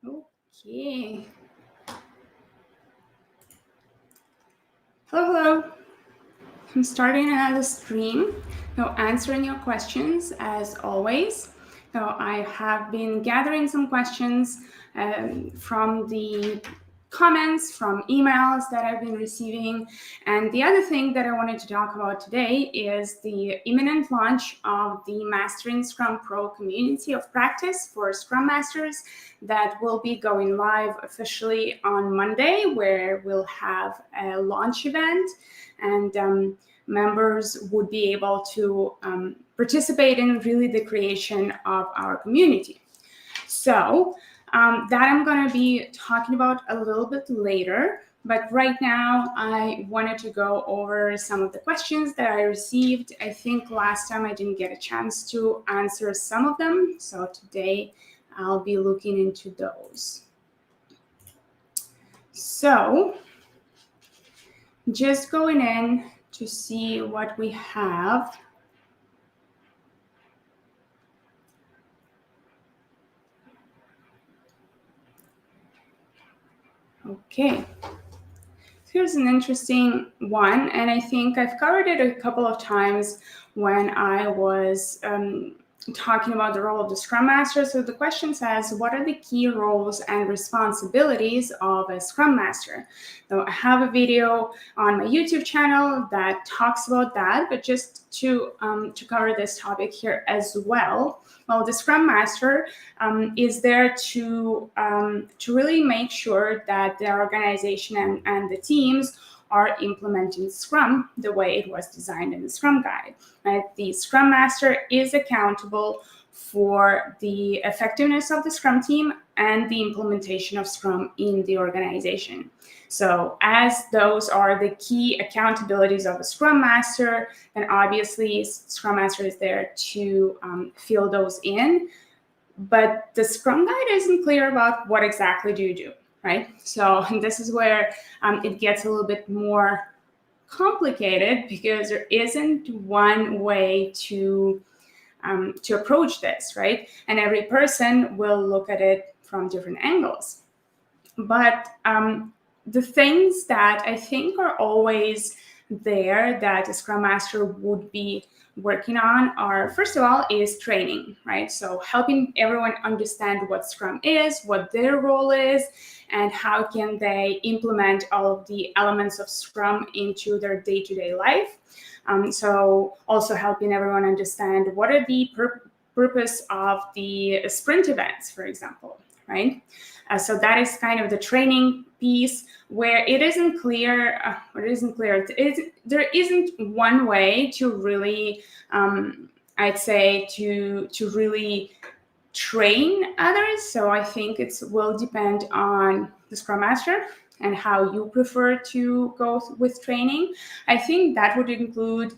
Okay. Hello. I'm starting another stream. Answering your questions as always. I have been gathering some questions from the comments, from emails that I've been receiving. And the other thing that I wanted to talk about today is the imminent launch of the Mastering Scrum Pro community of practice for Scrum Masters that will be going live officially on Monday, where we'll have a launch event and members would be able to participate in really the creation of our community. So that I'm going to be talking about a little bit later. But right now, I wanted to go over some of the questions that I received. I think last time I didn't get a chance to answer some of them. So today, I'll be looking into those. So just going in to see what we have. Okay. Here's an interesting one, and I think I've covered it a couple of times when I was talking about the role of the Scrum Master. So the question says, what are the key roles and responsibilities of a Scrum Master? So I have a video on my YouTube channel that talks about that, but just to cover this topic here as well. Well, the Scrum Master is there to really make sure that the organization and the teams are implementing Scrum the way it was designed in the Scrum Guide. Right? The Scrum Master is accountable for the effectiveness of the Scrum team and the implementation of Scrum in the organization. So as those are the key accountabilities of the Scrum Master, then obviously Scrum Master is there to fill those in. But the Scrum Guide isn't clear about what exactly do you do, right? So this is where it gets a little bit more complicated because there isn't one way to approach this, right? And every person will look at it from different angles. But the things that I think are always there that a Scrum Master would be working on are, first of all, is training, right? So helping everyone understand what Scrum is, what their role is, and how can they implement all of the elements of Scrum into their day-to-day life. So also helping everyone understand what are the purpose of the sprint events, for example, right? So that is kind of the training piece where it isn't clear, there isn't one way to really, I'd say, to really train others. So I think it will depend on the Scrum Master and how you prefer to go with training. I think that would include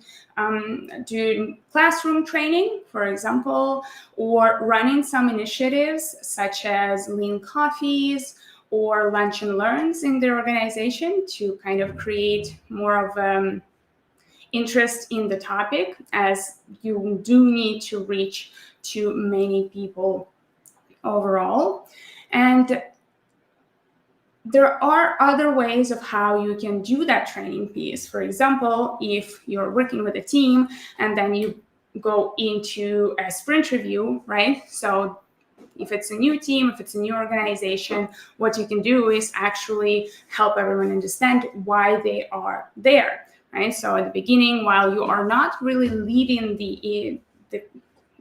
doing classroom training, for example, or running some initiatives such as lean coffees or lunch and learns in their organization to kind of create more of interest in the topic, as you do need to reach to many people overall. And there are other ways of how you can do that training piece. For example, if you're working with a team and then you go into a sprint review, right? So if it's a new team, if it's a new organization, what you can do is actually help everyone understand why they are there, right? So at the beginning, while you are not really leading the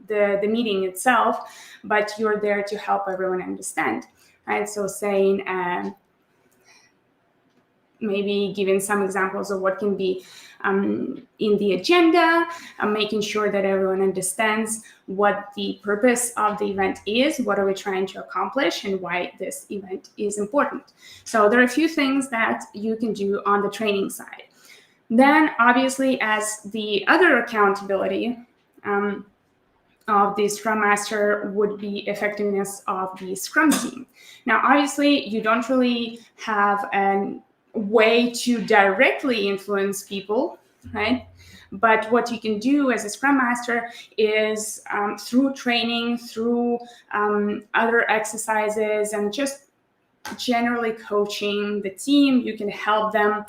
meeting itself, but you're there to help everyone understand, right? So saying, maybe giving some examples of what can be in the agenda, making sure that everyone understands what the purpose of the event is, what are we trying to accomplish, and why this event is important. So there are a few things that you can do on the training side. Then, obviously, as the other accountability of the Scrum Master would be effectiveness of the Scrum team. Now, obviously, you don't really have a way to directly influence people, right? But what you can do as a Scrum Master is through training, through other exercises, and just generally coaching the team, you can help them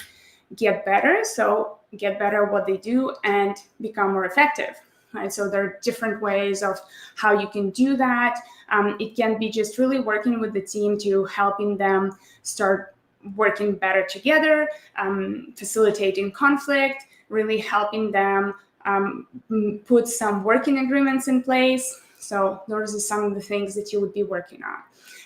get better. So get better at what they do and become more effective. Right? So there are different ways of how you can do that. It can be just really working with the team to helping them start working better together, facilitating conflict, really helping them put some working agreements in place. So those are some of the things that you would be working on.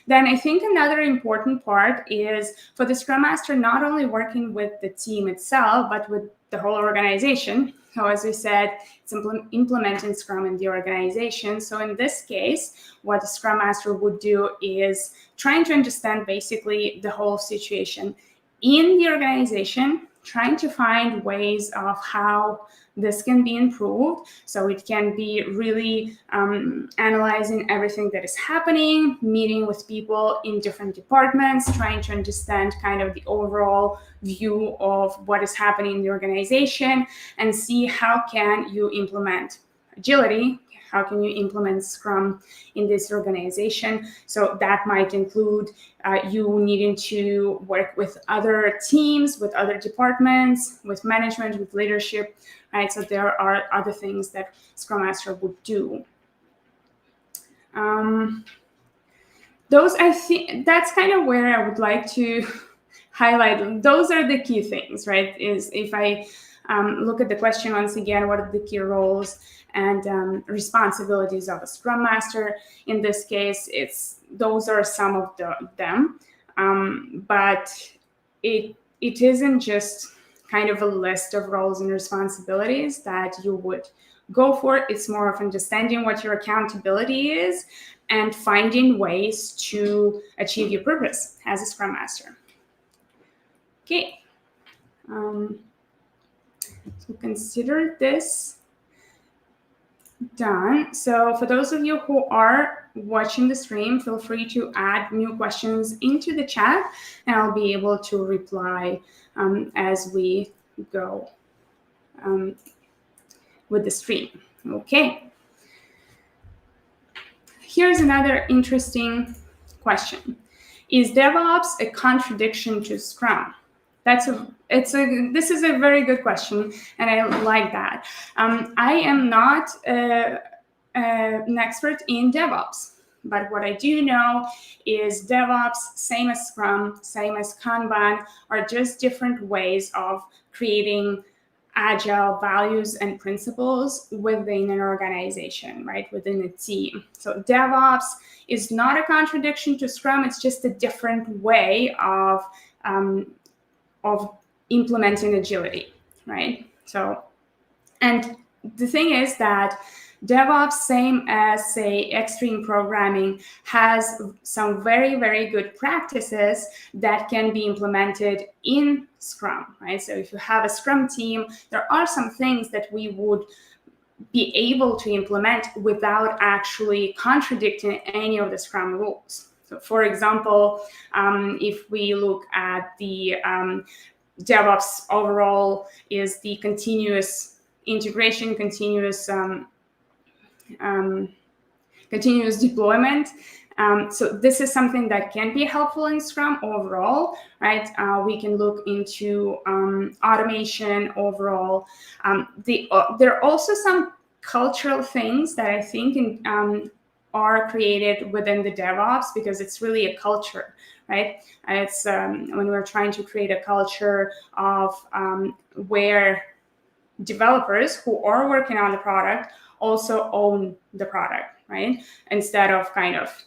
Then I think another important part is for the Scrum Master not only working with the team itself, but with the whole organization. So as we said, it's implementing Scrum in the organization. So in this case, what the Scrum Master would do is trying to understand basically the whole situation in the organization, trying to find ways of how this can be improved. So it can be really analyzing everything that is happening, meeting with people in different departments, trying to understand kind of the overall view of what is happening in the organization, and see how can you implement agility, how can you implement Scrum in this organization. So that might include you needing to work with other teams, with other departments, with management, with leadership, right? So there are other things that Scrum Master would do. Those, I think, that's kind of where I would like to highlight. Those are the key things, right? Is if I look at the question once again, what are the key roles and responsibilities of a Scrum Master? In this case, those are some of them, but it isn't just kind of a list of roles and responsibilities that you would go for. It's more of understanding what your accountability is and finding ways to achieve your purpose as a Scrum Master. Okay. So consider this done. So for those of you who are watching the stream, feel free to add new questions into the chat, and I'll be able to reply as we go with the stream. Okay. Here's another interesting question. Is DevOps a contradiction to Scrum? This is a very good question, and I like that. I am not an expert in DevOps, but what I do know is DevOps, same as Scrum, same as Kanban, are just different ways of creating agile values and principles within an organization, right, within a team. So DevOps is not a contradiction to Scrum. It's just a different way of implementing agility, right? So, and the thing is that DevOps, same as, say, extreme programming, has some very, very good practices that can be implemented in Scrum, right? So if you have a Scrum team, there are some things that we would be able to implement without actually contradicting any of the Scrum rules. So for example, if we look at the DevOps overall is the continuous integration, continuous deployment. So this is something that can be helpful in Scrum overall, right? We can look into automation overall. There are also some cultural things that I think are created within the DevOps, because it's really a culture, right? It's when we're trying to create a culture of where developers who are working on the product also own the product, right? Instead of kind of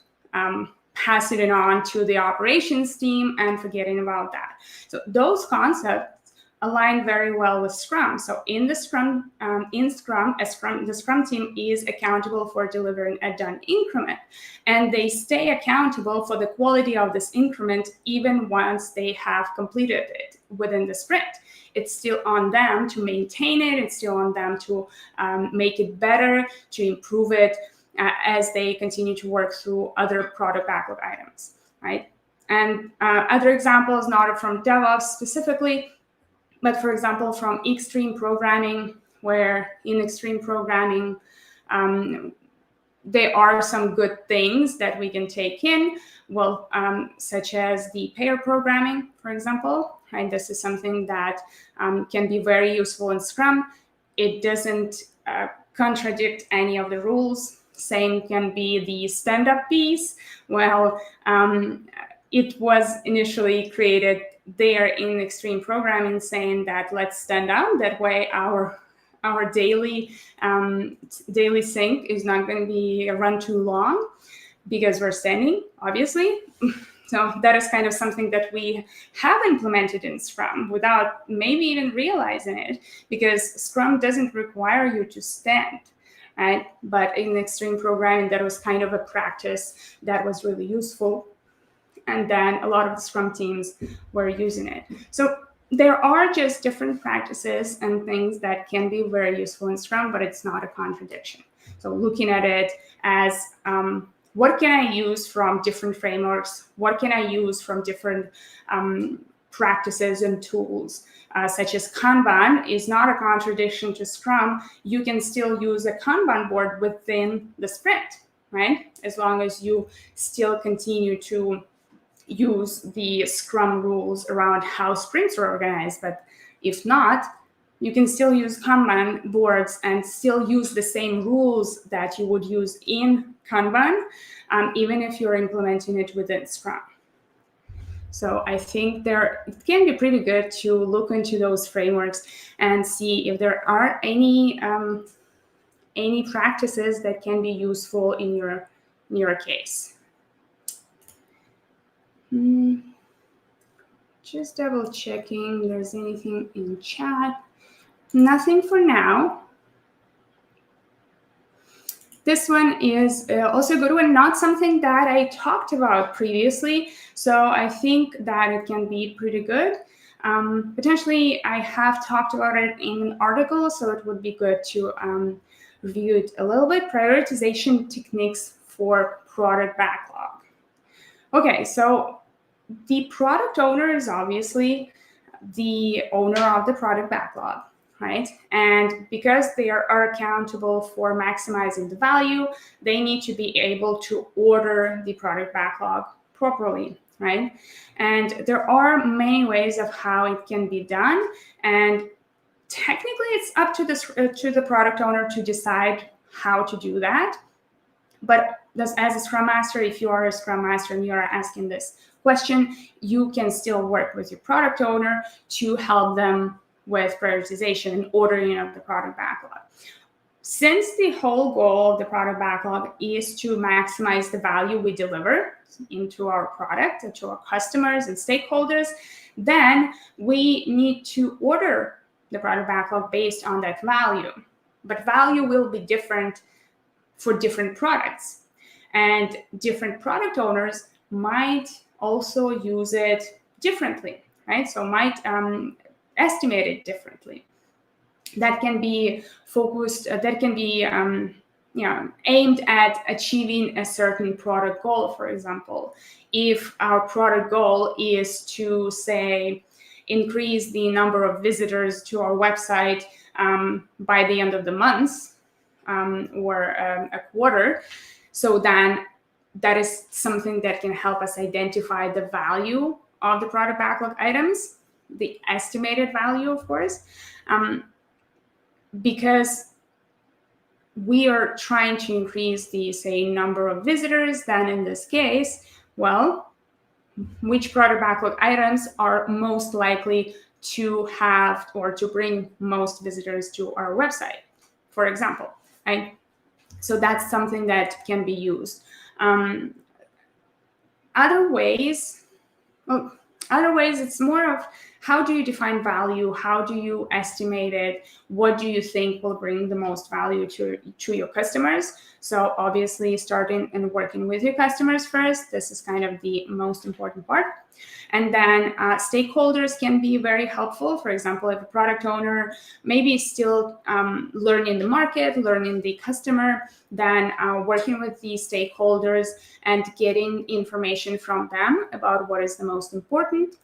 passing it on to the operations team and forgetting about that. So those concepts align very well with Scrum. So in the Scrum, the Scrum team is accountable for delivering a done increment, and they stay accountable for the quality of this increment even once they have completed it within the sprint. It's still on them to maintain it. It's still on them to make it better, to improve it as they continue to work through other product backlog items, right? And other examples, not from DevOps specifically, but for example, from extreme programming, where in extreme programming, there are some good things that we can take in, well, such as the pair programming, for example. Right? This is something that can be very useful in Scrum. It doesn't contradict any of the rules. Same can be the stand-up piece. Well, it was initially created there in extreme programming, saying that let's stand up. That way our daily sync is not going to be run too long because we're standing, obviously. So that is kind of something that we have implemented in Scrum without maybe even realizing it, because Scrum doesn't require you to stand, right? But in extreme programming, that was kind of a practice that was really useful. And then a lot of the Scrum teams were using it. So there are just different practices and things that can be very useful in Scrum, but it's not a contradiction. So looking at it as what can I use from different frameworks? What can I use from different practices and tools, such as Kanban is not a contradiction to Scrum. You can still use a Kanban board within the sprint, right? As long as you still continue to use the Scrum rules around how sprints are organized. But if not, you can still use Kanban boards and still use the same rules that you would use in Kanban, even if you're implementing it within Scrum. So I think it can be pretty good to look into those frameworks and see if there are any practices that can be useful in your case. Just double checking if there's anything in chat. Nothing for now. This one is also a good one, not something that I talked about previously, so I think that it can be pretty good. Potentially, I have talked about it in an article, so it would be good to review it a little bit. Prioritization techniques for product backlog. Okay, so the product owner is obviously the owner of the product backlog, right? And because they are accountable for maximizing the value, they need to be able to order the product backlog properly, right? And there are many ways of how it can be done. And technically, it's up to the product owner to decide how to do that. But as a Scrum Master, if you are a Scrum Master and you are asking this question, you can still work with your product owner to help them with prioritization and ordering of the product backlog. Since the whole goal of the product backlog is to maximize the value we deliver into our product, to our customers and stakeholders, then we need to order the product backlog based on that value. But value will be different for different products. And different product owners might also use it differently, right? So might estimate it differently. That can be focused, that can be aimed at achieving a certain product goal, for example. If our product goal is to, say, increase the number of visitors to our website by the end of the month or a quarter, so then that is something that can help us identify the value of the product backlog items, the estimated value, of course, because we are trying to increase the, say, number of visitors. Then in this case, well, which product backlog items are most likely to have or to bring most visitors to our website, for example, right? So that's something that can be used. Other ways, it's more of how do you define value? How do you estimate it? What do you think will bring the most value to your customers? So obviously starting and working with your customers first. This is kind of the most important part. And then stakeholders can be very helpful. For example, if a product owner maybe is still learning the market, learning the customer, then working with the stakeholders and getting information from them about what is the most important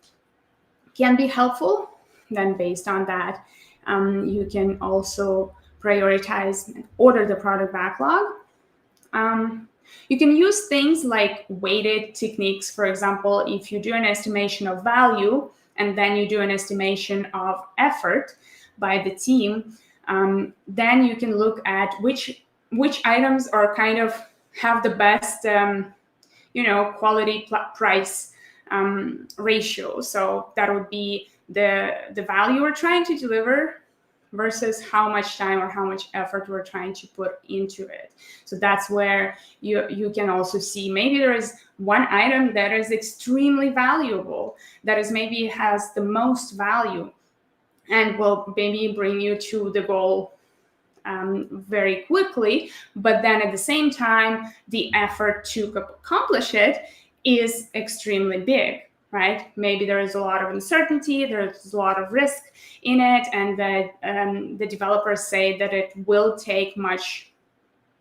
can be helpful. Then based on that, You can also prioritize and order the product backlog. You can use things like weighted techniques. For example, if you do an estimation of value and then you do an estimation of effort by the team, then you can look at which items are kind of have the best quality price ratio. So that would be the value we're trying to deliver versus how much time or how much effort we're trying to put into it. So that's where you can also see maybe there is one item that is extremely valuable, that is maybe has the most value and will maybe bring you to the goal very quickly, but then at the same time, the effort to accomplish it is extremely big, right? Maybe there is a lot of uncertainty, there's a lot of risk in it, and that the developers say that it will take much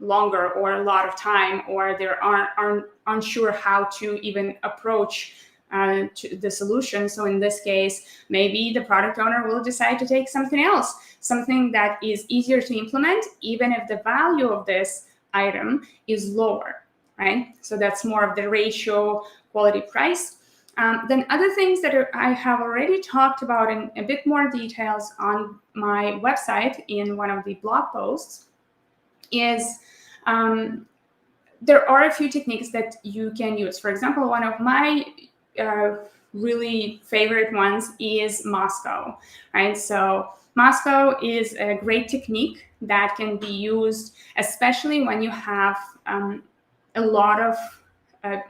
longer or a lot of time, or they aren't unsure how to even approach to the solution. So in this case, maybe the product owner will decide to take something else, something that is easier to implement, even if the value of this item is lower, right? So that's more of the ratio quality price. Then other things that I have already talked about in a bit more details on my website in one of the blog posts is there are a few techniques that you can use. For example, one of my really favorite ones is Moscow, right? So Moscow is a great technique that can be used, especially when you have a lot of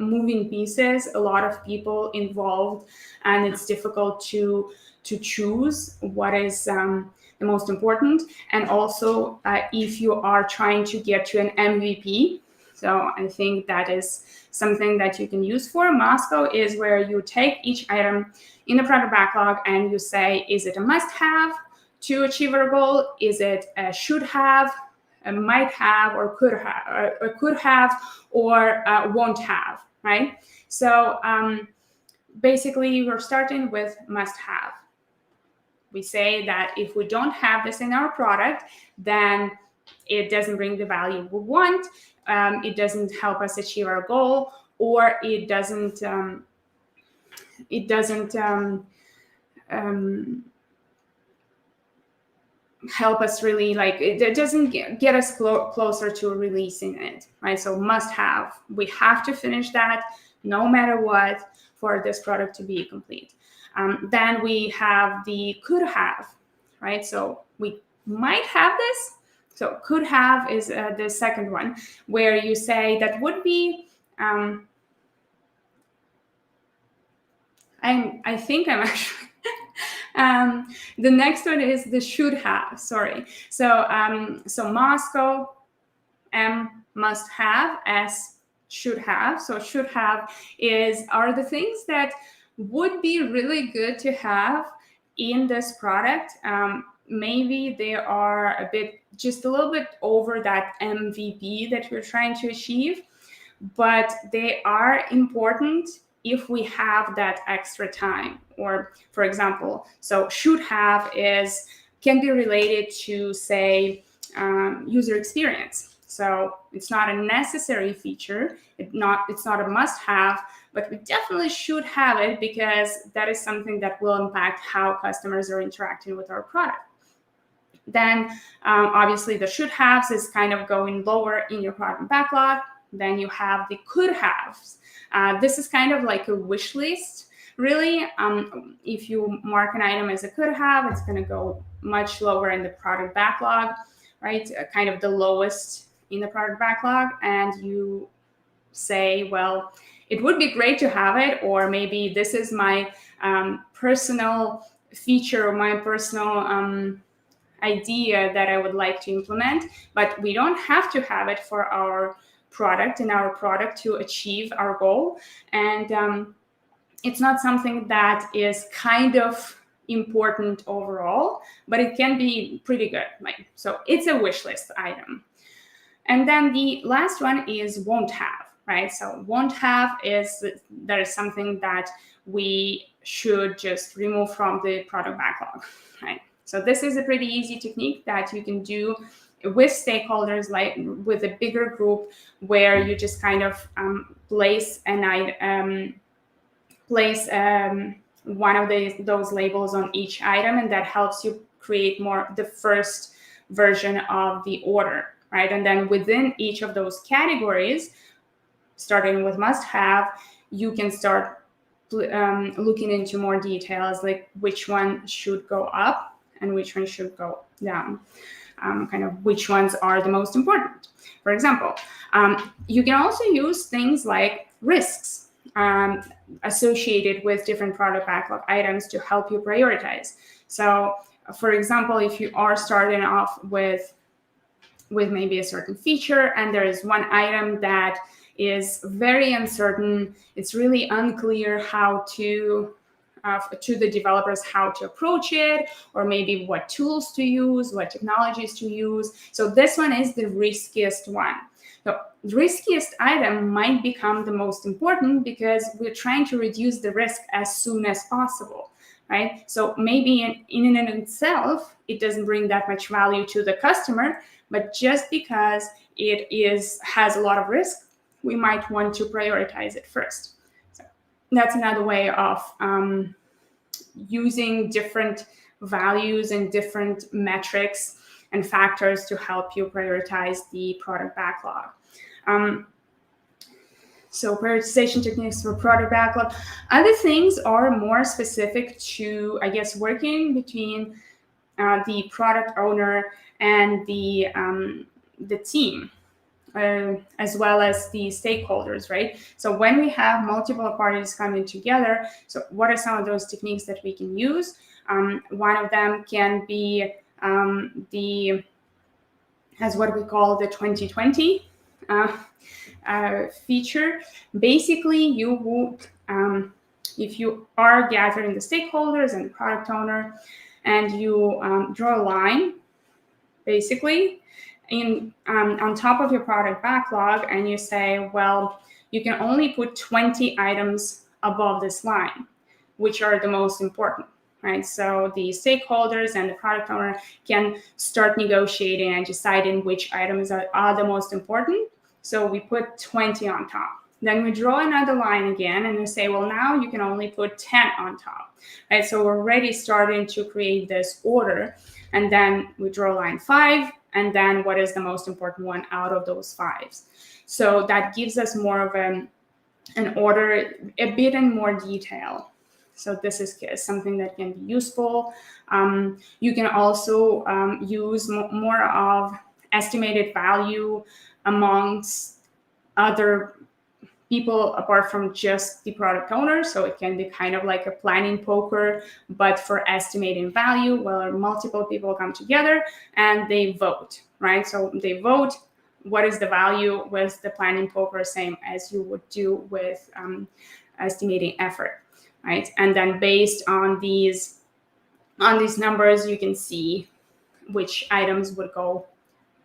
moving pieces, a lot of people involved, and it's difficult to choose what is the most important. And also, if you are trying to get to an MVP, so I think that is something that you can use for. Moscow is where you take each item in the product backlog and you say, is it a must-have to achieve our goal? Is it a should-have, a might-have, or could-have, or won't-have, right? So basically, we're starting with must-have. We say that if we don't have this in our product, then it doesn't bring the value we want, it doesn't help us achieve our goal, or it doesn't help us really, like, it doesn't get us closer to releasing it, right? So must have, we have to finish that no matter what for this product to be complete. Then we have the could have, right? So we might have this. So could have is the second one, where you say that would be, I think I'm actually, the next one is the should have, sorry. So Moscow, M, must have, S, should have. So should have are the things that would be really good to have in this product. Maybe they are just a little bit over that MVP that we're trying to achieve, but they are important if we have that extra time. Or, for example, so should have can be related to, say, user experience. So it's not a necessary feature, it's not a must-have, but we definitely should have it because that is something that will impact how customers are interacting with our product. Then obviously the should haves is kind of going lower in your product backlog. Then you have the could haves. This is kind of like a wish list, really. If you mark an item as a could have, it's going to go much lower in the product backlog, right? Kind of the lowest in the product backlog. And you say, well, it would be great to have it, or maybe this is my personal feature, or my personal idea that I would like to implement, but we don't have to have it for our product to achieve our goal. And it's not something that is kind of important overall, but it can be pretty good. So it's a wish list item. And then the last one is won't have, right? So won't have there is something that we should just remove from the product backlog, right? So this is a pretty easy technique that you can do with stakeholders, like with a bigger group, where you just kind of place one of those labels on each item, and that helps you create the first version of the order, right? And then within each of those categories, starting with must-have, you can start looking into more details, like which one should go up and which one should go down, kind of which ones are the most important. For example, you can also use things like risks associated with different product backlog items to help you prioritize. So, for example, if you are starting off with maybe a certain feature, and there is one item that is very uncertain, it's really unclear how to the developers how to approach it, or maybe what tools to use, what technologies to use. So this one is the riskiest one. So the riskiest item might become the most important because we're trying to reduce the risk as soon as possible, right? So maybe in and of itself, it doesn't bring that much value to the customer, but just because it has a lot of risk, we might want to prioritize it first. So that's another way of using different values and different metrics and factors to help you prioritize the product backlog. So prioritization techniques for product backlog. Other things are more specific to, I guess, working between the product owner and the team, as well as the stakeholders, right? So when we have multiple parties coming together, so what are some of those techniques that we can use? One of them can be as what we call the 2020 feature. Basically, you would, if you are gathering the stakeholders and the product owner, and you draw a line, basically, on top of your product backlog, and you say, well, you can only put 20 items above this line, which are the most important, right? So the stakeholders and the product owner can start negotiating and deciding which items are the most important. So we put 20 on top. Then we draw another line again, and we say, well, now you can only put 10 on top, right? So we're already starting to create this order. And then we draw line 5, and then what is the most important one out of those 5s? So that gives us more of an order, a bit in more detail. So this is something that can be useful. You can also use more of estimated value amongst other people apart from just the product owner. So it can be kind of like a planning poker, but for estimating value, where multiple people come together and they vote, right? So they vote, what is the value with the planning poker, same as you would do with estimating effort, right? And then based on these numbers, you can see which items would go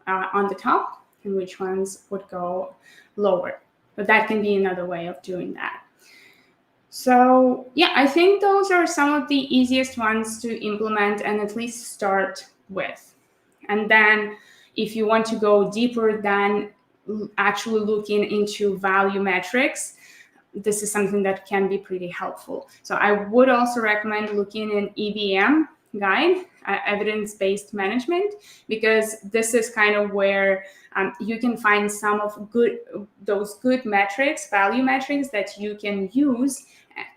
on the top and which ones would go lower. But that can be another way of doing that. So yeah, I think those are some of the easiest ones to implement and at least start with. And then if you want to go deeper than actually looking into value metrics, this is something that can be pretty helpful. So I would also recommend looking in EBM guide, evidence-based management, because this is kind of where you can find some of those good metrics, value metrics that you can use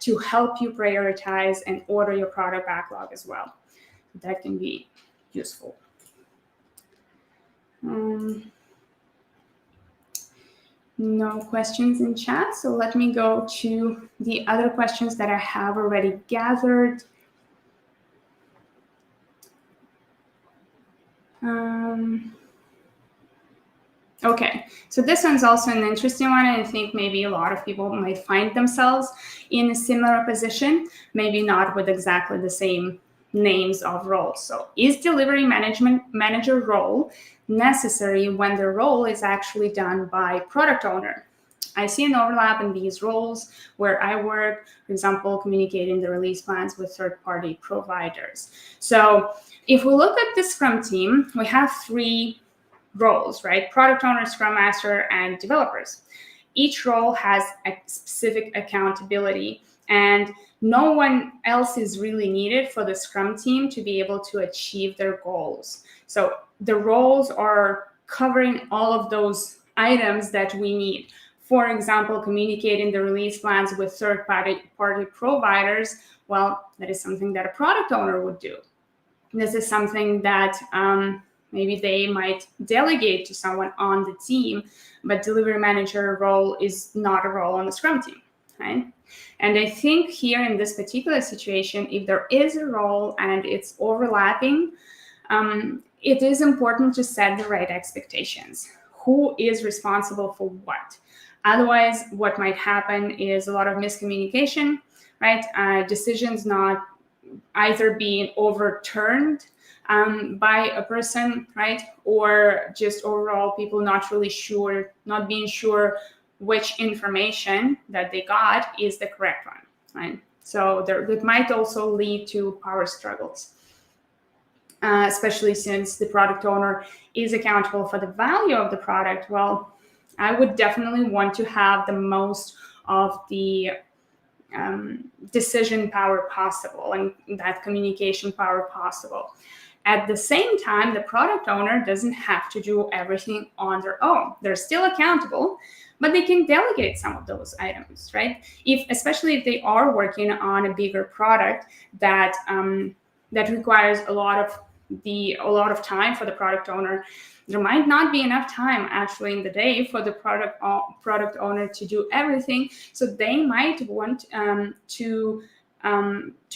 to help you prioritize and order your product backlog as well. That can be useful. No questions in chat, so let me go to the other questions that I have already gathered. Okay, so this one's also an interesting one, and I think maybe a lot of people might find themselves in a similar position, maybe not with exactly the same names of roles. So is delivery manager role necessary when the role is actually done by product owner? I see an overlap in these roles where I work, for example, communicating the release plans with third-party providers. So if we look at the Scrum team, we have 3 roles, right? Product owner, Scrum Master, and developers. Each role has a specific accountability, and no one else is really needed for the Scrum team to be able to achieve their goals. So the roles are covering all of those items that we need. For example, communicating the release plans with third-party providers, well, that is something that a product owner would do. This is something that maybe they might delegate to someone on the team, but delivery manager role is not a role on the Scrum team, right? And I think here in this particular situation, if there is a role and it's overlapping, it is important to set the right expectations. Who is responsible for what? Otherwise, what might happen is a lot of miscommunication, right? Decisions not either being overturned by a person, right? Or just overall people not being sure which information that they got is the correct one, right? So it might also lead to power struggles, especially since the product owner is accountable for the value of the product. Well, I would definitely want to have the most of the decision power possible and that communication power possible. At the same time, the product owner doesn't have to do everything on their own. They're still accountable, but they can delegate some of those items, right? Especially if they are working on a bigger product that requires a lot of time for the product owner. There might not be enough time actually in the day for the product owner to do everything. So they might want to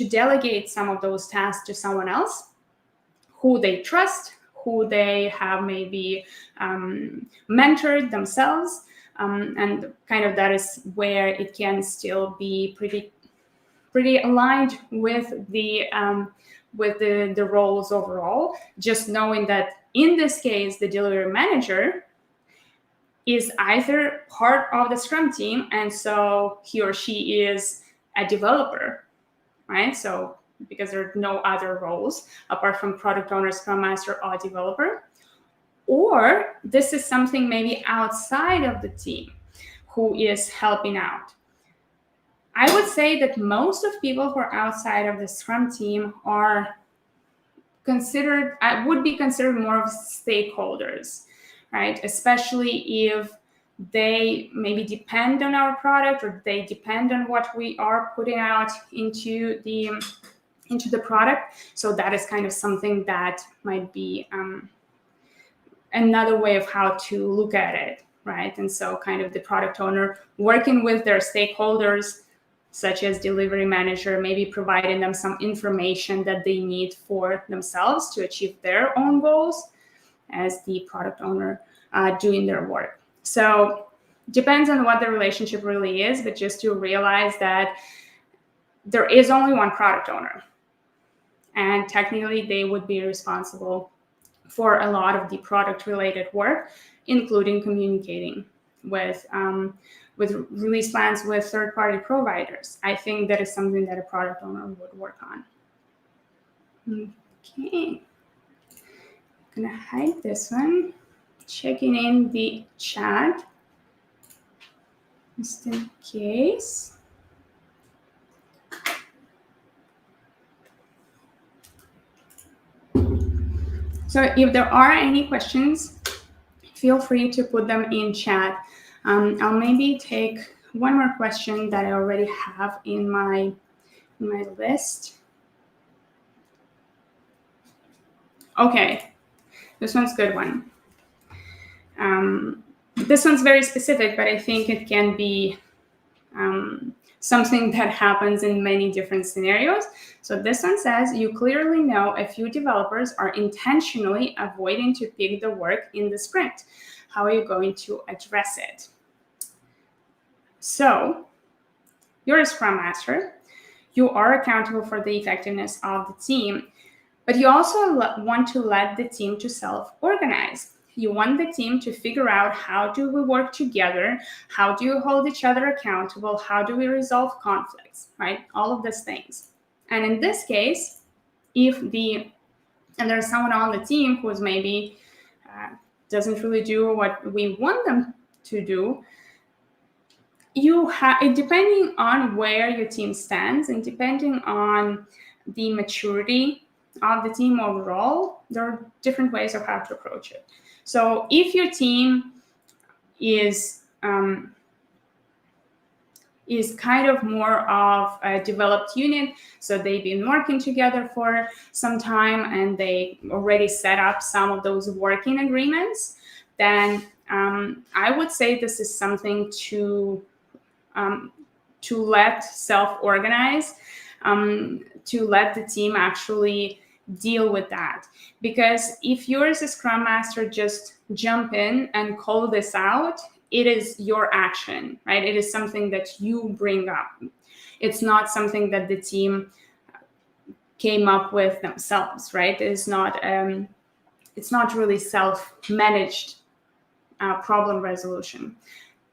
delegate some of those tasks to someone else who they trust, who they have maybe mentored themselves. And kind of that is where it can still be pretty aligned with the roles overall, just knowing that in this case, the delivery manager is either part of the Scrum team, and so he or she is a developer, right? So because there are no other roles apart from product owner, Scrum Master, or developer, or this is something maybe outside of the team who is helping out. I would say that most of people who are outside of the Scrum team would be considered more of stakeholders, right? Especially if they maybe depend on our product or they depend on what we are putting out into the product. So that is kind of something that might be another way of how to look at it, right? And so kind of the product owner working with their stakeholders, such as delivery manager, maybe providing them some information that they need for themselves to achieve their own goals, as the product owner doing their work. So depends on what the relationship really is, but just to realize that there is only one product owner, and technically they would be responsible for a lot of the product related work, including communicating with release plans with third-party providers. I think that is something that a product owner would work on. Okay, I'm gonna hide this one. Checking in the chat, just in case. So if there are any questions, feel free to put them in chat. I'll maybe take one more question that I already have in my list. Okay, this one's a good one. This one's very specific, but I think it can be something that happens in many different scenarios. So this one says, you clearly know a few developers are intentionally avoiding to pick the work in the sprint. How are you going to address it? So you're a Scrum Master. You are accountable for the effectiveness of the team, but you also want to let the team to self-organize. You want the team to figure out, how do we work together? How do you hold each other accountable? How do we resolve conflicts, right? All of these things. And in this case, and there's someone on the team who's maybe doesn't really do what we want them to do, depending on where your team stands and depending on the maturity of the team overall, there are different ways of how to approach it. So if your team is kind of more of a developed unit, so they've been working together for some time and they already set up some of those working agreements, then I would say this is something to let self-organize, to let the team actually deal with that. Because if you as a Scrum Master just jump in and call this out, it is your action, right? It is something that you bring up. It's not something that the team came up with themselves, right? It's not really self-managed problem resolution,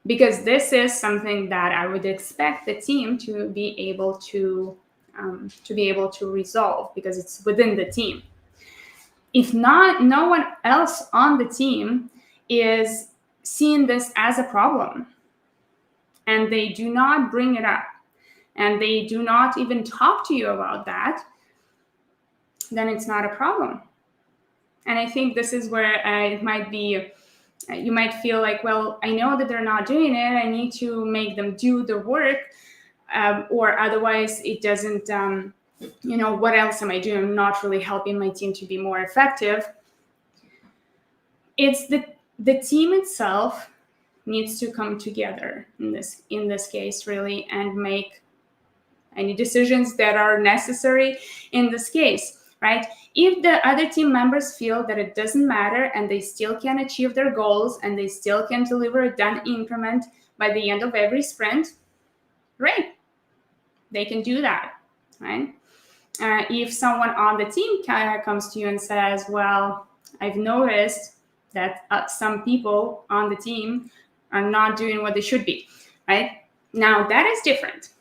because this is something that I would expect the team to be able to resolve, because it's within the team. If not, no one else on the team is seeing this as a problem, and they do not bring it up, and they do not even talk to you about that, then it's not a problem. And I think this is where it might be, you might feel like, well, I know that they're not doing it, I need to make them do the work, or otherwise it doesn't, what else am I doing? I'm not really helping my team to be more effective. It's the team itself needs to come together in this case, really, and make any decisions that are necessary in this case, right? If the other team members feel that it doesn't matter and they still can achieve their goals and they still can deliver a done increment by the end of every sprint, great, they can do that, right? If someone on the team comes to you and says, well, I've noticed that some people on the team are not doing what they should be, right? Now that is different.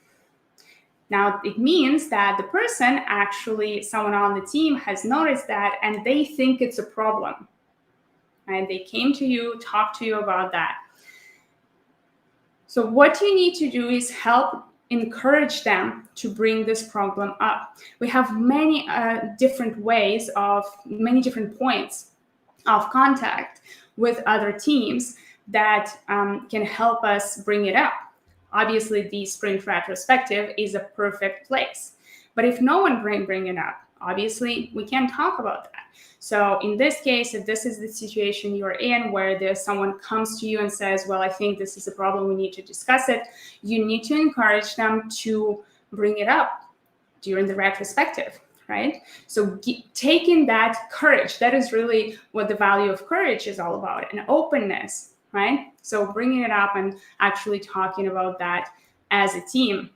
Now it means that the person, actually someone on the team, has noticed that and they think it's a problem, right? They came to you, talked to you about that. So what you need to do is help encourage them to bring this problem up. We have many different ways of, many different points of contact with other teams that can help us bring it up. Obviously, the sprint retrospective is a perfect place. But if no one bring it up, obviously, we can't talk about that. So in this case, if this is the situation you're in, where there's someone comes to you and says, well, I think this is a problem, we need to discuss it, you need to encourage them to bring it up during the retrospective, right? So taking that courage, that is really what the value of courage is all about, and openness, right? So bringing it up and actually talking about that as a team.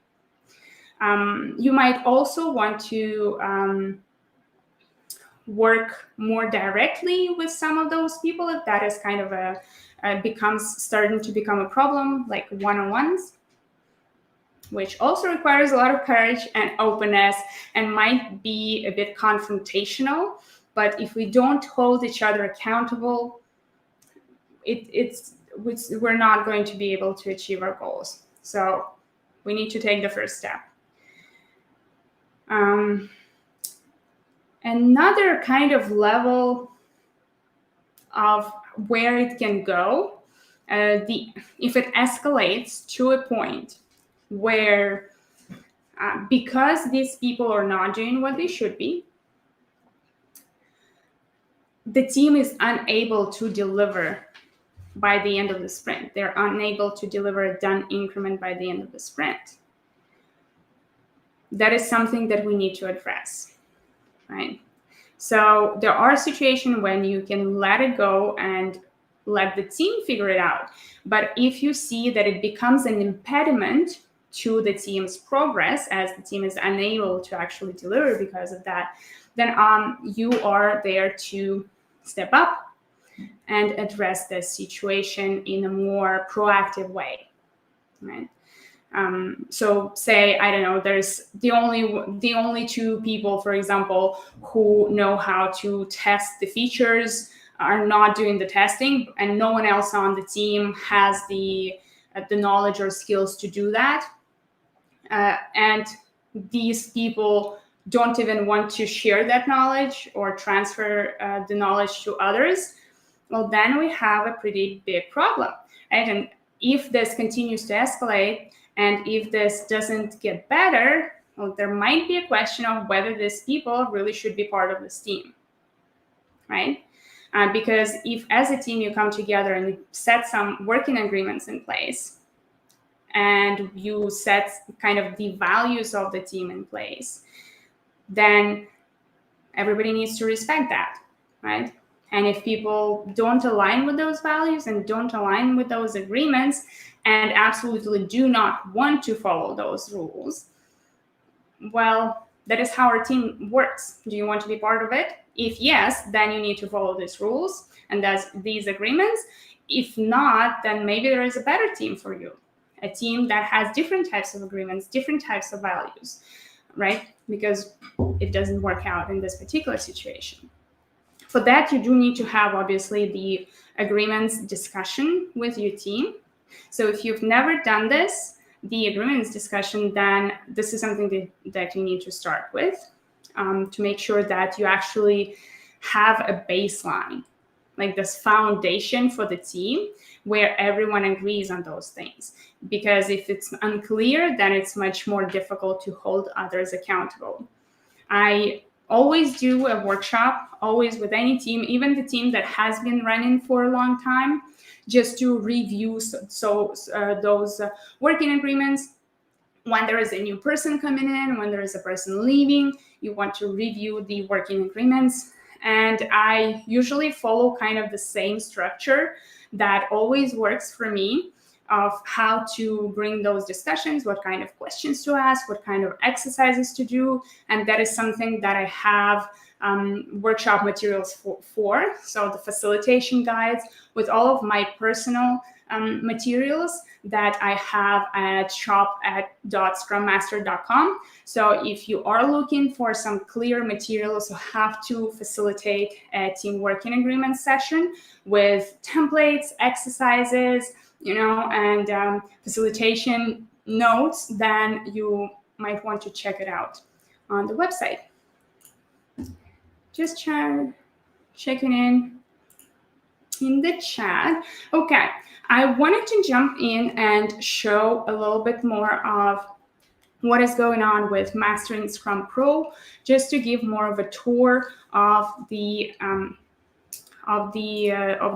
You might also want to work more directly with some of those people if that is kind of starting to become a problem, like one-on-ones, which also requires a lot of courage and openness and might be a bit confrontational. But if we don't hold each other accountable, we're not going to be able to achieve our goals. So we need to take the first step. Another kind of level of where it can go, if it escalates to a point where, because these people are not doing what they should be, the team is unable to deliver by the end of the sprint. They're unable to deliver a done increment by the end of the sprint. That is something that we need to address, right? So there are situations when you can let it go and let the team figure it out. But if you see that it becomes an impediment to the team's progress, as the team is unable to actually deliver because of that, then you are there to step up and address this situation in a more proactive way, right? So say, I don't know, there's the only two people, for example, who know how to test the features are not doing the testing, and no one else on the team has the knowledge or skills to do that. And these people don't even want to share that knowledge or transfer the knowledge to others. Well, then we have a pretty big problem, right? And if this continues to escalate, and if this doesn't get better, well, there might be a question of whether these people really should be part of this team, right? Because if as a team you come together and you set some working agreements in place, and you set kind of the values of the team in place, then everybody needs to respect that, right? And if people don't align with those values and don't align with those agreements and absolutely do not want to follow those rules, well, that is how our team works. Do you want to be part of it? If yes, then you need to follow these rules and these agreements. If not, then maybe there is a better team for you, a team that has different types of agreements, different types of values, right? Because it doesn't work out in this particular situation. For that, you do need to have, obviously, the agreements discussion with your team. So if you've never done this, the agreements discussion, then this is something that you need to start with to make sure that you actually have a baseline, like this foundation for the team where everyone agrees on those things. Because if it's unclear, then it's much more difficult to hold others accountable. I always do a workshop, always with any team, even the team that has been running for a long time, just to review those working agreements. When there is a new person coming in, when there is a person leaving, you want to review the working agreements. And I usually follow kind of the same structure that always works for me, of how to bring those discussions, what kind of questions to ask, what kind of exercises to do. And that is something that I have workshop materials for. So the facilitation guides with all of my personal materials that I have at shop@scrummaster.com. So if you are looking for some clear materials, you have to facilitate a team working agreement session with templates, exercises, and facilitation notes, then you might want to check it out on the website. Just checking in the chat. Okay, I wanted to jump in and show a little bit more of what is going on with Mastering Scrum Pro, just to give more of a tour of the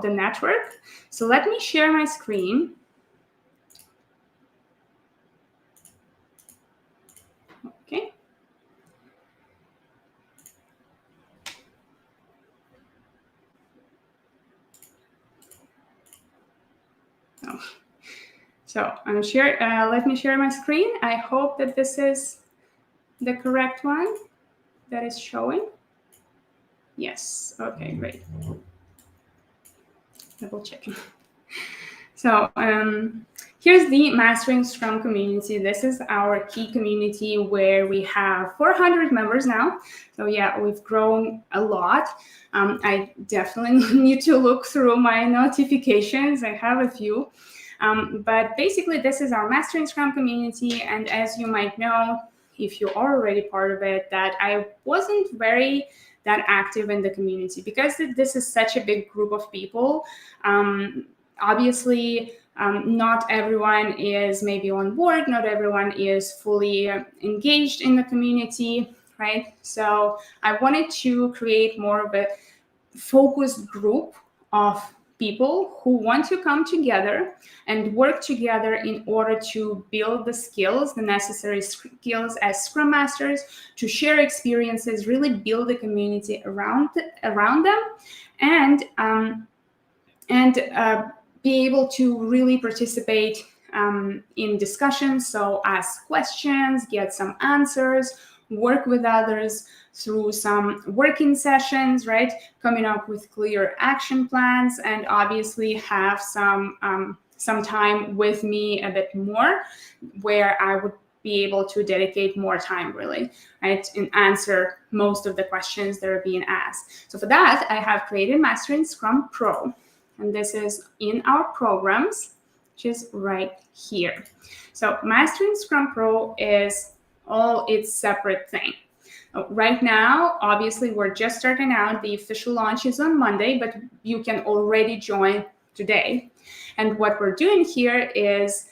network. So let me share my screen. Okay. Oh. So let me share my screen. I hope that this is the correct one that is showing. Yes. Okay, great. Double checking. So here's the Mastering Scrum community. This is our key community where we have 400 members now. So yeah, we've grown a lot. I definitely need to look through my notifications. I have a few. But basically, this is our Mastering Scrum community. And as you might know, if you're already part of it, that I wasn't very that active in the community because this is such a big group of people. Obviously, not everyone is maybe on board, not everyone is fully engaged in the community, right? So I wanted to create more of a focused group of people who want to come together and work together in order to build the skills, the necessary skills as Scrum Masters, to share experiences, really build a community around them, and be able to really participate in discussions. So ask questions, get some answers, work with others through some working sessions, right? Coming up with clear action plans, and obviously have some time with me a bit more, where I would be able to dedicate more time, really, right, and answer most of the questions that are being asked. So for that, I have created Mastering Scrum Pro, and this is in our programs, which is right here. So Mastering Scrum Pro is all its separate thing. Right now, obviously, we're just starting out. The official launch is on Monday, but you can already join today. And what we're doing here is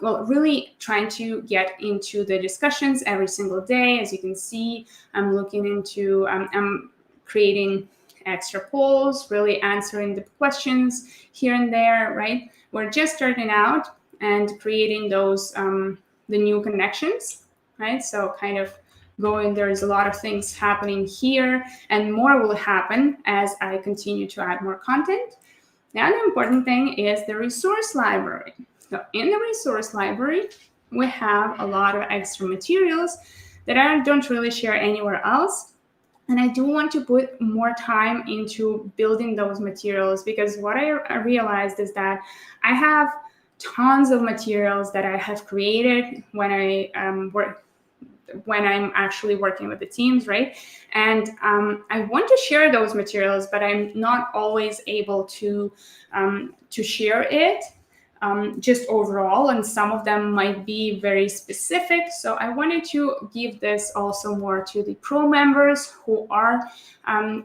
really trying to get into the discussions every single day. As you can see, I'm looking into, I'm creating extra polls, really answering the questions here and there, right? We're just starting out and creating those, the new connections, right? So kind of there's a lot of things happening here, and more will happen as I continue to add more content. Now, the important thing is the resource library. So in the resource library, we have a lot of extra materials that I don't really share anywhere else. And I do want to put more time into building those materials, because what I realized is that I have tons of materials that I have created when I'm actually working with the teams, right? And I want to share those materials, but I'm not always able to share it just overall, and some of them might be very specific. So I wanted to give this also more to the pro members who are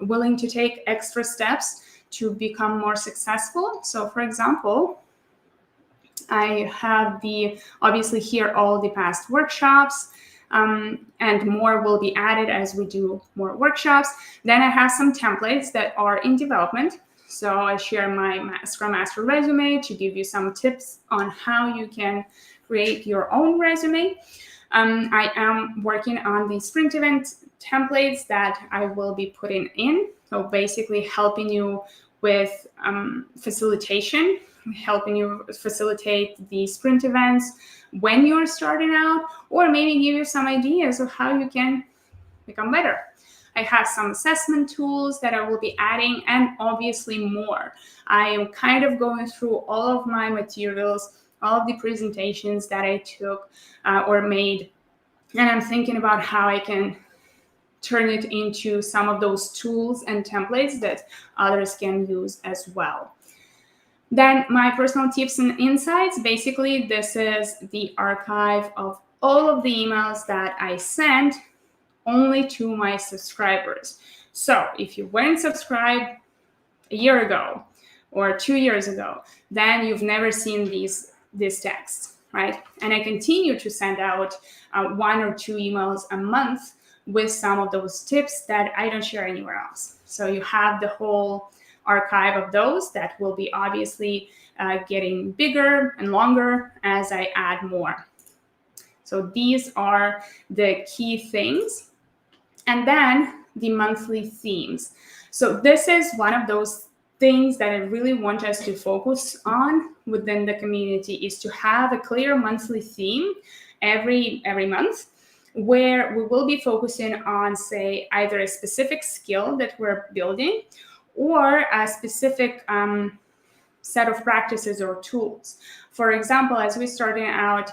willing to take extra steps to become more successful. So for example, I have obviously here all the past workshops, and more will be added as we do more workshops. Then I have some templates that are in development. So I share my Scrum Master resume to give you some tips on how you can create your own resume. I am working on the sprint event templates that I will be putting in. So basically helping you with facilitation, helping you facilitate the sprint events when you're starting out, or maybe give you some ideas of how you can become better. I have some assessment tools that I will be adding, and obviously more. I am kind of going through all of my materials, all of the presentations that I took or made, and I'm thinking about how I can turn it into some of those tools and templates that others can use as well. Then my personal tips and insights, basically this is the archive of all of the emails that I sent only to my subscribers. So if you weren't subscribed a year ago or 2 years ago, then you've never seen these texts, right? And I continue to send out 1 or 2 emails a month with some of those tips that I don't share anywhere else. So you have the whole archive of those that will be obviously getting bigger and longer as I add more. So these are the key things. And then the monthly themes. So this is one of those things that I really want us to focus on within the community, is to have a clear monthly theme every month, where we will be focusing on, say, either a specific skill that we're building or a specific set of practices or tools. For example, as we're starting out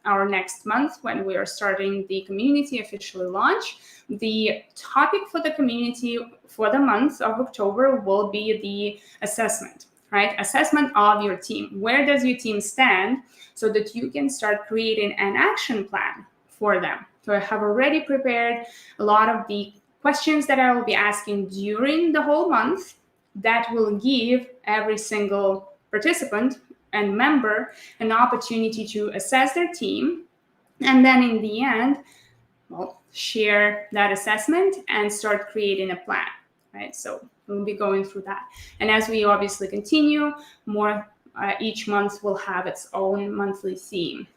our next month, when we are starting the community officially launch, the topic for the community for the month of October will be the assessment, right? Assessment of your team. Where does your team stand, so that you can start creating an action plan for them. So I have already prepared a lot of the questions that I will be asking during the whole month that will give every single participant and member an opportunity to assess their team, and then in the end, share that assessment and start creating a plan, right? So we'll be going through that. And as we obviously continue, more each month will have its own monthly theme.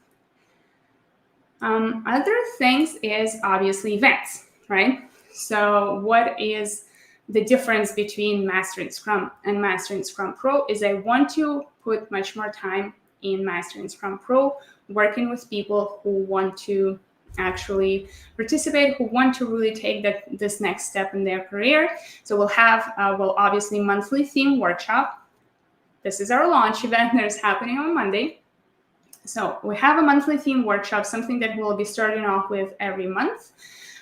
Other things is obviously events, right? So what is the difference between Mastering Scrum and Mastering Scrum Pro is I want to put much more time in Mastering Scrum Pro, working with people who want to actually participate, who want to really take this next step in their career. So we'll have, obviously, monthly theme workshop. This is our launch event that is happening on Monday. So we have a monthly theme workshop, something that we'll be starting off with every month,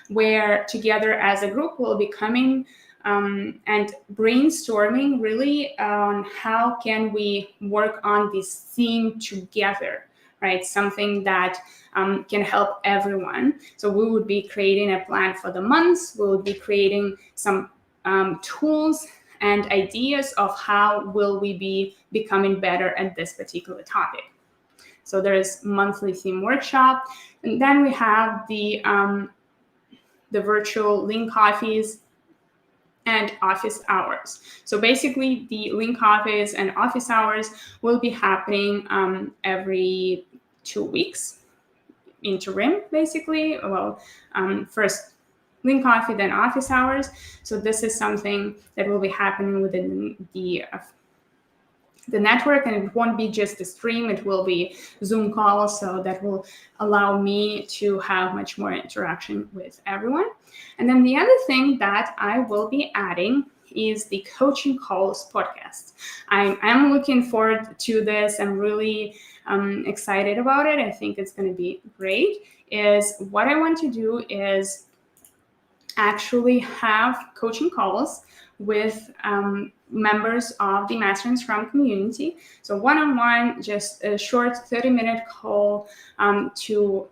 where together as a group we'll be coming and brainstorming really on how can we work on this theme together, right? Something that can help everyone. So we would be creating a plan for the months. We will be creating some tools and ideas of how will we be becoming better at this particular topic. So there is monthly theme workshop, and then we have the virtual link coffees and office hours. So basically, the link office and office hours will be happening every 2 weeks, interim, basically. Well, first link coffee, then office hours. So this is something that will be happening within the network, and it won't be just a stream, it will be Zoom calls, so that will allow me to have much more interaction with everyone. And then the other thing that I will be adding is the coaching calls podcast. I'm looking forward to this. I'm really excited about it. I think it's going to be great. Is what I want to do is actually have coaching calls with members of the Master in Scrum community. So one-on-one, just a short 30-minute call to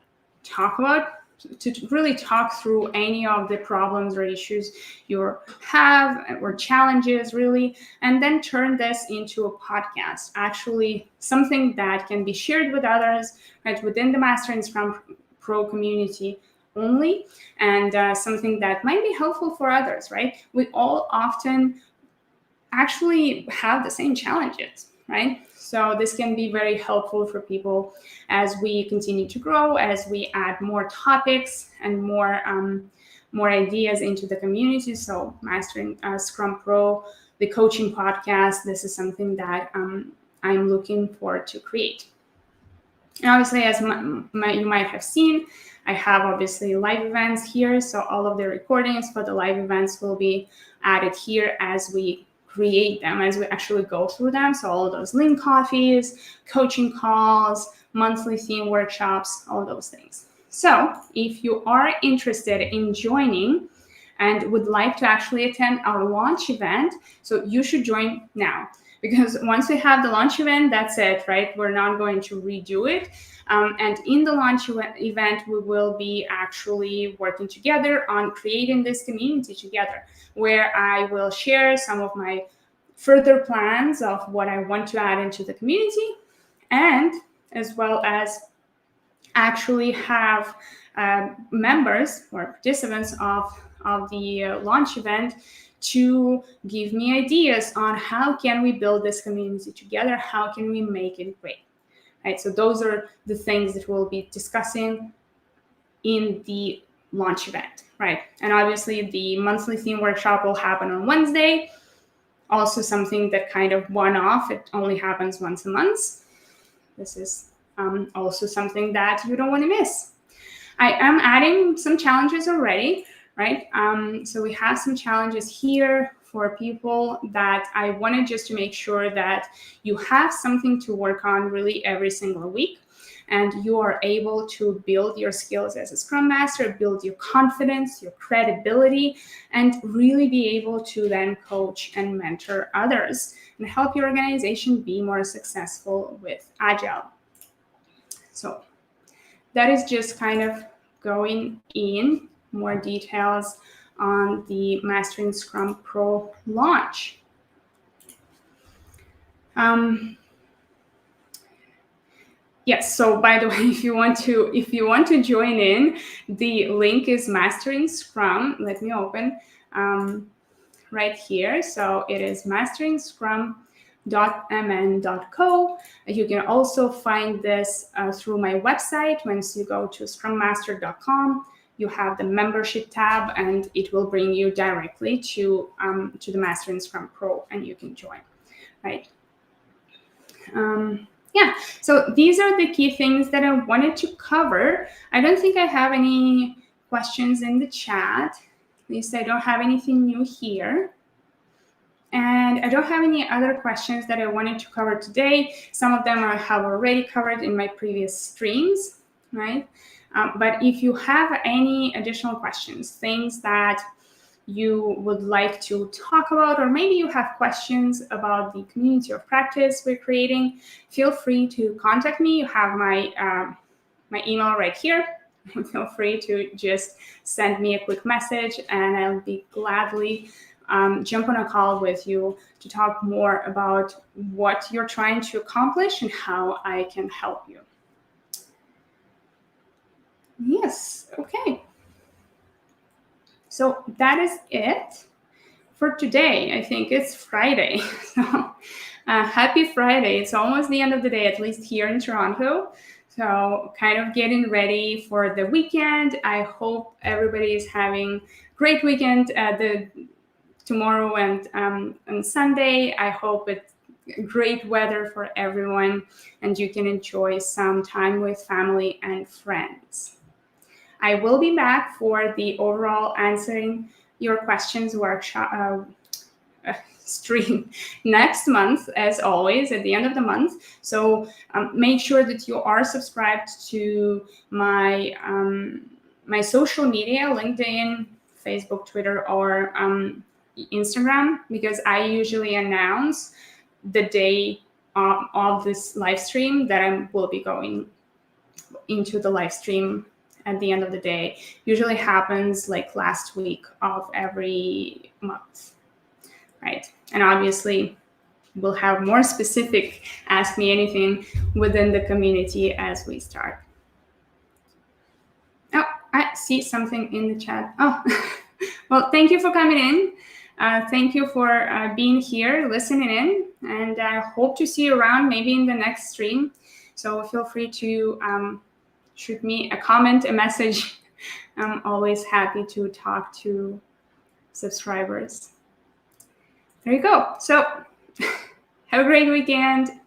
really talk through any of the problems or issues you have, or challenges really, and then turn this into a podcast, actually something that can be shared with others, right, within the Master in Scrum Pro community only, and something that might be helpful for others, right? We all often actually have the same challenges, right? So this can be very helpful for people as we continue to grow, as we add more topics and more ideas into the community. So Mastering Scrum Pro, the coaching podcast, this is something that I'm looking forward to create. And obviously, as you might have seen, I have obviously live events here. So all of the recordings for the live events will be added here as we create them, as we actually go through them. So all of those link coffees, coaching calls, monthly theme workshops, all those things. So if you are interested in joining and would like to actually attend our launch event, so you should join now. Because once we have the launch event, that's it, right? We're not going to redo it. And in the launch event, we will be actually working together on creating this community together, where I will share some of my further plans of what I want to add into the community, and as well as actually have members or participants of the launch event to give me ideas on how can we build this community together, how can we make it great, right? So those are the things that we'll be discussing in the launch event, right? And obviously the monthly theme workshop will happen on Wednesday, also something that kind of one-off, it only happens once a month. This is also something that you don't want to miss. I am adding some challenges already, right? So we have some challenges here for people that I wanted just to make sure that you have something to work on really every single week, and you are able to build your skills as a Scrum Master, build your confidence, your credibility, and really be able to then coach and mentor others and help your organization be more successful with Agile. So that is just kind of going in more details on the Mastering Scrum Pro launch. Yes, so by the way, if you want to join in, the link is Mastering Scrum. Let me open right here. So it is masteringscrum.mn.co. You can also find this through my website. Once you go to scrummaster.com, you have the membership tab, and it will bring you directly to the Mastering Scrum Pro, and you can join, right? yeah, so these are the key things that I wanted to cover. I don't think I have any questions in the chat. At least I don't have anything new here. And I don't have any other questions that I wanted to cover today. Some of them I have already covered in my previous streams, right? But if you have any additional questions, things that you would like to talk about, or maybe you have questions about the community of practice we're creating, feel free to contact me. You have my email right here. Feel free to just send me a quick message, and I'll be gladly jump on a call with you to talk more about what you're trying to accomplish and how I can help you. Yes, okay. So that is it for today. I think it's Friday. So happy Friday. It's almost the end of the day, at least here in Toronto. So kind of getting ready for the weekend. I hope everybody is having a great weekend tomorrow and Sunday. I hope it's great weather for everyone and you can enjoy some time with family and friends. I will be back for the overall answering your questions workshop stream next month, as always, at the end of the month. So make sure that you are subscribed to my my social media, LinkedIn, Facebook, Twitter, or Instagram, because I usually announce the day of this live stream that I will be going into the live stream at the end of the day. Usually happens like last week of every month, right? And obviously we'll have more specific Ask Me Anything within the community as we start. Oh, I see something in the chat. Oh, well, thank you for coming in. Thank you for being here, listening in, and I hope to see you around maybe in the next stream. So feel free to shoot me a comment, a message. I'm always happy to talk to subscribers. There you go. So have a great weekend.